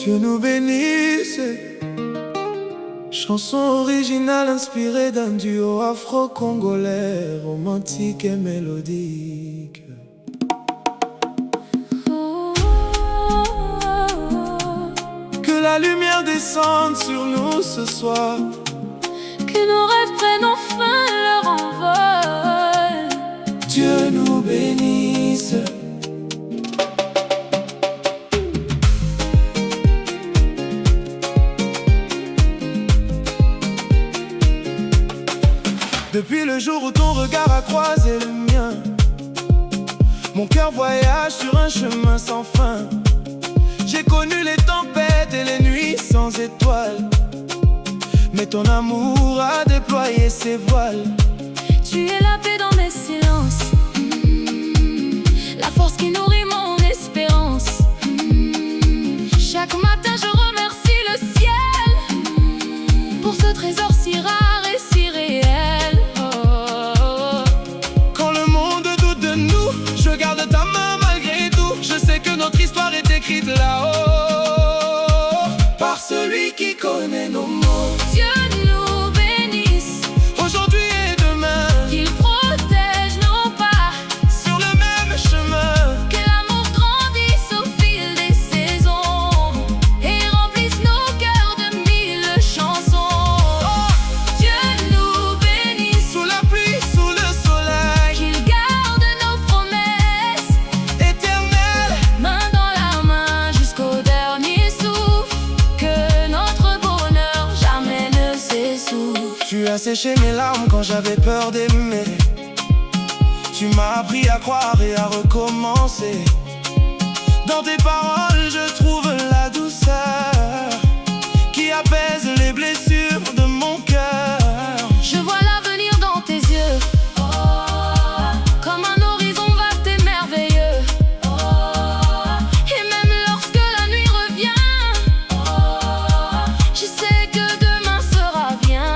Dieu nous bénisse. Chanson originale inspirée d'un duo afro-congolais, romantique et mélodique. Que la lumière descende sur nous ce soir, que nos rêves prennent enfin leur envol. Dieu nous bénisse. Depuis le jour où ton regard a croisé le mien, mon cœur voyage sur un chemin sans fin. J'ai connu les tempêtes et les nuits sans étoiles, mais ton amour a déployé ses voiles. Tu es la paix dans mes silences, la force qui nourrit mon espérance. Chaque matin je remercie le ciel pour ce trésor si rare et si réel. Quand le monde doute de nous, je garde ta main malgré tout. Je sais que notre histoire est écrite là-haut par celui qui connaît nos mots. Dieu nous bénisse Aujourd'hui et demain, qu'il protège nos pas sur le même chemin. que l'amour grandisse au fil des saisons et remplisse nos cœurs de mille chansons. Dieu nous bénisse, Sous la pluie, sous le soleil, qu'il garde nos promesses, éternel, main dans la main jusqu'au dernier souffle, que notre bonheur jamais ne s'essouffle. tu as séché mes larmes quand j'avais peur d'aimer. Tu m'as appris à croire et à recommencer. Dans tes paroles je trouve la douceur qui apaise les blessures de mon cœur. Je vois l'avenir dans tes yeux, comme un horizon vaste et merveilleux. Et même lorsque la nuit revient, je sais que demain sera bien.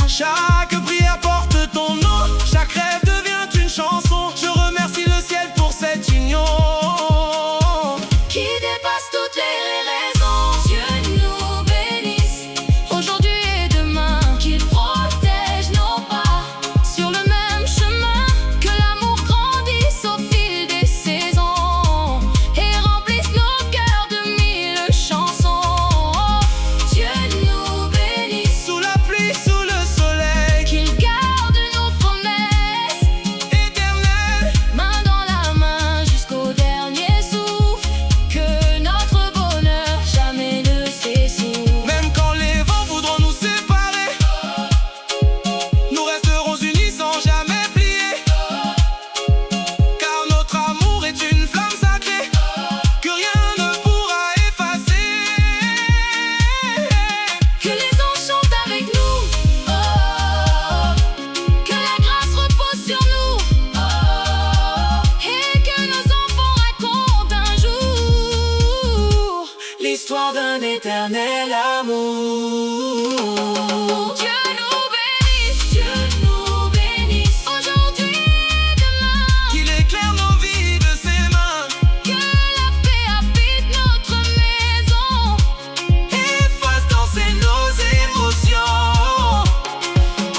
Chaque prière porte ton nom, chaque rêve devient une chanson. Je remercie le ciel pour cette union Qui dépasse toutes les raisons. Dieu nous bénisse aujourd'hui et demain, qu'il protège nos pas sur le même chemin, que l'amour grandisse au fil des saisons et remplisse nos cœurs de mille chansons. Dieu nous bénisse, sous la pluie, sous le soleil, qu'il garde nos promesses, éternel, main dans la main jusqu'au dernier souffle, que notre bonheur jamais ne s'essouffle. même quand les vents voudront nous séparer, nous resterons unis sans jamais plier. Car notre amour est une flamme sacrée que rien ne pourra effacer. Que les anges chantent avec nous, que la grâce repose sur nous, et que nos enfants racontent un jour L'histoire d'un éternel amour. Dieu nous bénisse aujourd'hui et demain, Qu'il éclaire nos vies de ses mains, que la paix habite notre maison. et fasse danser nos émotions.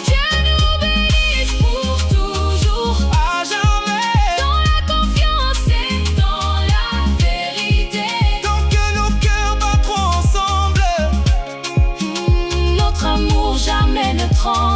Dieu nous bénisse pour toujours, À jamais, dans la confiance et dans la vérité. tant que nos cœurs battront ensemble. Notre amour jamais ne tremble.